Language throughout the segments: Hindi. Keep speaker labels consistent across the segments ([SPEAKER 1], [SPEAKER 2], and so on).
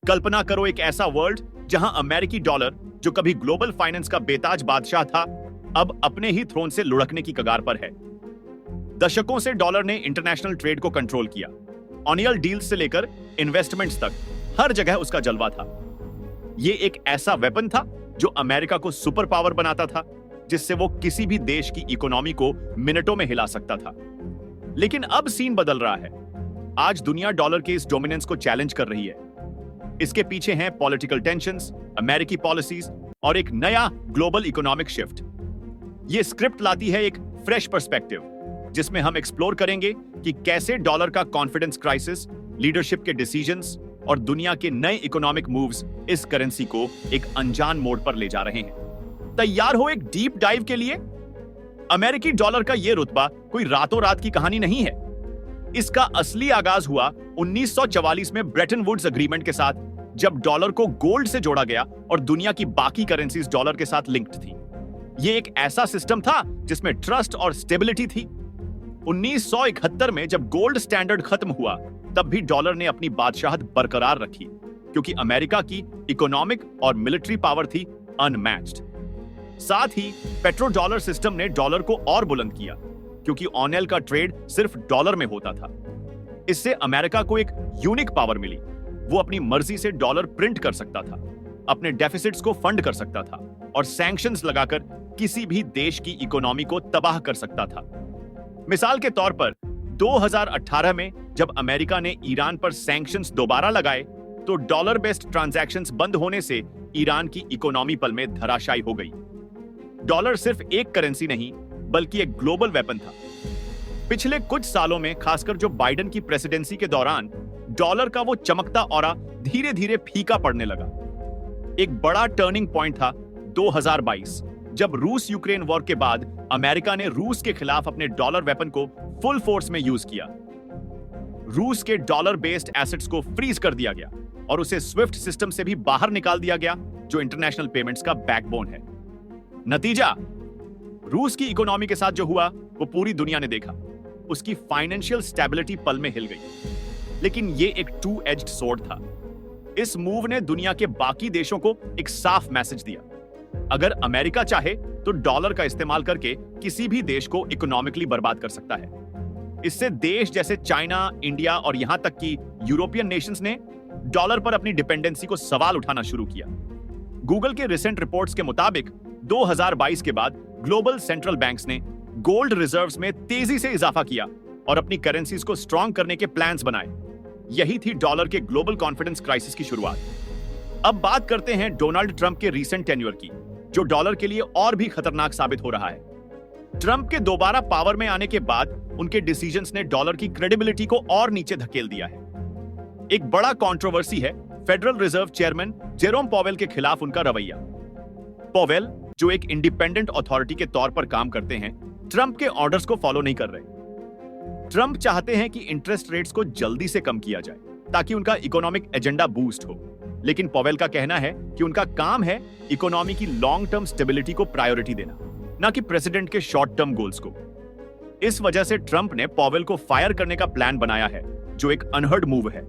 [SPEAKER 1] कल्पना करो एक ऐसा वर्ल्ड जहां अमेरिकी डॉलर, जो कभी ग्लोबल फाइनेंस का बेताज बादशाह था, अब अपने ही थ्रोन से लुढ़कने की कगार पर है। दशकों से डॉलर ने इंटरनेशनल ट्रेड को कंट्रोल किया। ऑनियल डील्स से लेकर इन्वेस्टमेंट्स तक हर जगह उसका जलवा था। यह एक ऐसा वेपन था जो अमेरिका को सुपर पावर बनाता था, जिससे वो किसी भी देश की इकोनॉमी को मिनटों में हिला सकता था। लेकिन अब सीन बदल रहा है। आज दुनिया डॉलर के इस डोमिनेंस को चैलेंज कर रही है। इसके पीछे हैं पॉलिटिकल टेंशंस, अमेरिकी पॉलिसीज और एक नया ग्लोबल इकोनॉमिक शिफ्ट। ये स्क्रिप्ट लाती है एक फ्रेश पर्सपेक्टिव, जिसमें हम एक्सप्लोर करेंगे कि कैसे डॉलर का कॉन्फिडेंस क्राइसिस, लीडरशिप के डिसीजंस और दुनिया के नए इकोनॉमिक मूव्स इस करेंसी को एक अनजान मोड़ पर ले जा रहे हैं। तैयार हो एक डीप डाइव के लिए? अमेरिकी डॉलर का यह रुतबा कोई रातों रात की कहानी नहीं है। इसका असली आगाज हुआ 1944 में ब्रेटन वुड्स एग्रीमेंट के साथ, जब डॉलर को गोल्ड से जोड़ा गया और दुनिया की बाकी करेंसीज डॉलर के साथ लिंक्ड थी। यह एक ऐसा सिस्टम था जिसमें ट्रस्ट और स्टेबिलिटी थी। 1971 में जब गोल्ड स्टैंडर्ड खत्म हुआ, तब भी डॉलर ने अपनी बादशाहत बरकरार रखी, क्योंकि अमेरिका की इकोनॉमिक और मिलिट्री पावर थी अनमैच्ड। साथ ही पेट्रो डॉलर सिस्टम ने डॉलर को और बुलंद किया, क्योंकि ऑनियल का ट्रेड सिर्फ डॉलर में होता था। इससे अमेरिका को एक यूनिक पावर मिली। वो अपनी मर्जी से डॉलर प्रिंट कर सकता था, अपने डेफिसिट्स को फंड कर सकता था और सैंक्शंस लगाकर किसी भी देश की इकोनॉमी को तबाह कर सकता था। मिसाल के तौर पर 2018 में जब अमेरिका ने ईरान पर सैंक्शंस दोबारा लगाए, तो डॉलर बेस्ड ट्रांजैक्शंस बंद होने से ईरान की इकोनॉमी पल में धराशायी हो गई। डॉलर सिर्फ एक करेंसी नहीं, बल्कि एक ग्लोबल वेपन था। पिछले कुछ सालों में, खासकर जो बाइडेन की प्रेसिडेंसी के दौरान, डॉलर का वो चमकता ऑरा धीरे धीरे फीका पड़ने लगा। एक बड़ा टर्निंग पॉइंट था 2022, जब रूस यूक्रेन वॉर के बाद अमेरिका ने रूस के खिलाफ अपने डॉलर वेपन को फुल फोर्स में यूज किया। रूस के डॉलर बेस्ड एसेट्स को फ्रीज कर दिया गया और उसे स्विफ्ट सिस्टम से भी बाहर निकाल दिया गया, जो इंटरनेशनल पेमेंट्स का बैकबोन है। नतीजा, रूस की इकोनॉमी के साथ जो हुआ वो पूरी दुनिया ने देखा। उसकी फाइनेंशियल स्टेबिलिटी पल में हिल गई। लेकिन ये एक टू एज्ड स्वॉर्ड था। इस मूव ने दुनिया के बाकी देशों को एक साफ मैसेज दिया। अगर अमेरिका चाहे तो डॉलर का इस्तेमाल करके किसी भी देश को इकोनॉमिकली बर्बाद कर सकता है। इससे देश जैसे चाइना, इंडिया और यहां तक कि यूरोपियन नेशंस ने डॉलर पर अपनी डिपेंडेंसी को सवाल उठाना शुरू किया। गूगल के रिसेंट रिपोर्ट्स के मुताबिक 2022 के बाद ग्लोबल सेंट्रल बैंक्स ने गोल्ड रिजर्व्स में तेजी से इजाफा किया और अपनी करेंसीज को स्ट्रॉन्ग करने के प्लान्स बनाए। यही थी डॉलर के ग्लोबल कॉन्फिडेंस क्राइसिस की शुरुआत। अब बात करते हैं डोनाल्ड ट्रंप के रीसेंट टेन्योर की, जो डॉलर के लिए और भी खतरनाक साबित हो रहा है। ट्रंप के दोबारा पावर में आने के बाद उनके डिसीजंस ने डॉलर की क्रेडिबिलिटी को और नीचे धकेल दिया है। एक बड़ा कंट्रोवर्सी है federal reserve chairman Jerome Powell के खिलाफ उनका रवैया। पॉवेल, जो एक इंडिपेंडेंट अथॉरिटी के तौर पर काम करते हैं, ट्रंप के ऑर्डर्स को फॉलो नहीं कर रहे। ट्रंप चाहते हैं कि इंटरेस्ट रेट्स को जल्दी से कम किया जाए ताकि उनका इकोनॉमिक एजेंडा बूस्ट हो। लेकिन पॉवेल का कहना है कि उनका काम है इकोनॉमी की लॉन्ग टर्म स्टेबिलिटी को प्रायोरिटी देना, ना कि प्रेसिडेंट के शॉर्ट टर्म गोल्स को। इस वजह से ट्रंप ने पॉवेल को फायर करने का प्लान बनाया है, जो एक अनहर्ड मूव है।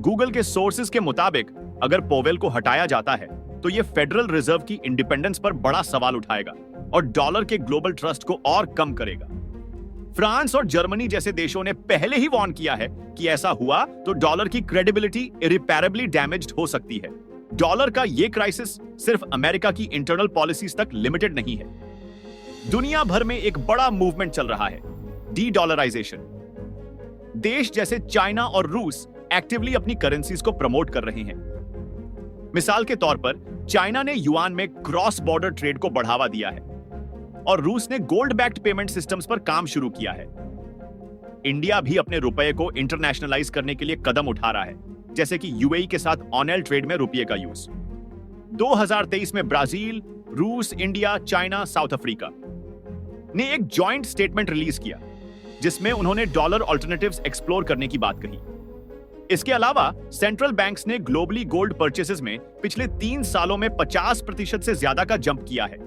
[SPEAKER 1] गूगल के सोर्सेज के मुताबिक अगर पॉवेल को हटाया जाता है तो यह फेडरल रिजर्व की इंडिपेंडेंस पर बड़ा सवाल उठाएगा और डॉलर के ग्लोबल ट्रस्ट को और कम करेगा। फ्रांस और जर्मनी जैसे देशों ने पहले ही वार्न किया है कि ऐसा हुआ तो डॉलर की क्रेडिबिलिटी इरिपेरेबली डैमेज्ड हो सकती है। डॉलर का यह क्राइसिस सिर्फ अमेरिका की इंटरनल पॉलिसीज तक लिमिटेड नहीं है। दुनिया भर में एक बड़ा मूवमेंट चल रहा है, डी डॉलराइजेशन। देश जैसे चाइना और रूस एक्टिवली अपनी करेंसीज को प्रमोट कर रहे हैं। मिसाल के तौर पर चाइना ने युआन में क्रॉस बॉर्डर ट्रेड को बढ़ावा दिया है और रूस ने गोल्ड बैक्ड पेमेंट सिस्टम्स पर काम शुरू किया है। इंडिया भी अपने रुपए को इंटरनेशनलाइज करने के लिए कदम उठा रहा है, जैसे कि यूएई के साथ ऑनियल ट्रेड में रुपये का यूज। 2023 में ब्राजील, रूस, इंडिया, चाइना, साउथ अफ्रीका ने एक जॉइंट स्टेटमेंट रिलीज किया, जिसमें उन्होंने डॉलर ऑल्टरनेटिव्स एक्सप्लोर करने की बात कही। इसके अलावा सेंट्रल बैंक्स ने ग्लोबली गोल्ड परचेसेस में पिछले 3 सालों में 50% से ज्यादा का जंप किया है।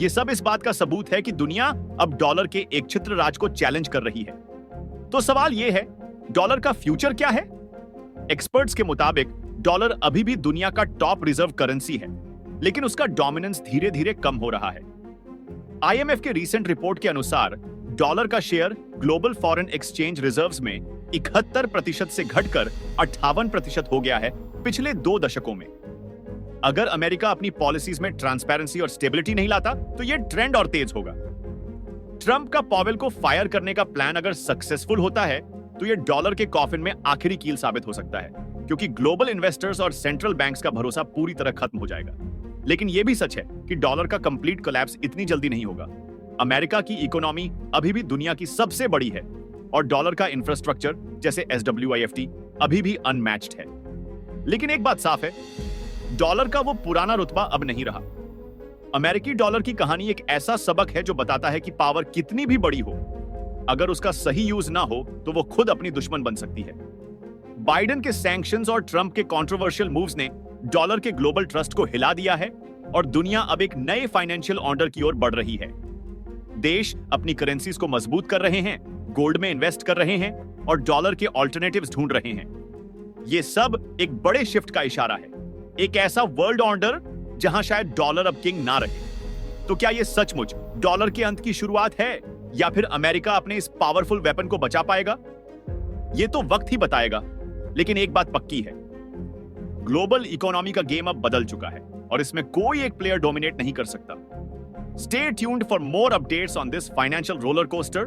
[SPEAKER 1] यह सब इस बात का सबूत है कि दुनिया अब डॉलर के एक छित्र राज को चैलेंज कर रही है। तो सवाल यह है, डॉलर का फ्यूचर क्या है? एक्सपर्ट्स के मुताबिक डॉलर अभी भी दुनिया का टॉप रिजर्व करेंसी है, लेकिन उसका डोमिनेंस धीरे धीरे कम हो रहा है। आईएमएफ के रीसेंट रिपोर्ट के अनुसार डॉलर का share global foreign exchange reserves में 71% से घटकर 58% हो गया है पिछले 2 दशकों में। अगर अमेरिका अपनी पॉलिसीज में ट्रांसपेरेंसी और स्टेबिलिटी नहीं लाता तो यह ट्रेंड और तेज होगा। ट्रंप का पॉवेल को फायर करने का प्लान अगर सक्सेसफुल होता है तो यह डॉलर के कॉफिन में आखिरी कील साबित हो सकता है, क्योंकि ग्लोबल इन्वेस्टर्स और सेंट्रल बैंक्स का भरोसा पूरी तरह खत्म हो जाएगा। लेकिन यह भी सच है कि डॉलर का कंप्लीट कोलैप्स इतनी जल्दी नहीं होगा। अमेरिका की इकोनॉमी अभी भी दुनिया की सबसे बड़ी है और डॉलर का इंफ्रास्ट्रक्चर जैसे SWIFT अभी भी अनमैच्ड है। लेकिन एक बात साफ है, डॉलर का वो पुराना रुतबा अब नहीं रहा। अमेरिकी डॉलर की कहानी एक ऐसा सबक है जो बताता है कि पावर कितनी भी बड़ी हो, अगर उसका सही यूज ना हो तो वो खुद अपनी दुश्मन बन सकती है। बाइडेन के सैंक्शंस और ट्रंप के कंट्रोवर्शियल मूव्स ने डॉलर के ग्लोबल ट्रस्ट को हिला दिया है और दुनिया अब एक नए फाइनेंशियल ऑर्डर की ओर बढ़ रही है। देश अपनी करेंसीज को मजबूत कर रहे हैं, गोल्ड में इन्वेस्ट कर रहे हैं और डॉलर के ऑल्टरनेटिव्स ढूंढ रहे हैं। यह सब एक बड़े शिफ्ट का इशारा है, एक ऐसा वर्ल्ड ऑर्डर जहां शायद डॉलर अब किंग ना रहे। तो क्या यह सचमुच डॉलर के अंत की शुरुआत है या फिर अमेरिका अपने इस पावरफुल वेपन को बचा पाएगा? यह तो वक्त ही बताएगा, लेकिन एक बात पक्की है, ग्लोबल इकोनॉमी का गेम अब बदल चुका है और इसमें कोई एक प्लेयर डोमिनेट नहीं कर सकता। Stay tuned for more updates on this financial roller coaster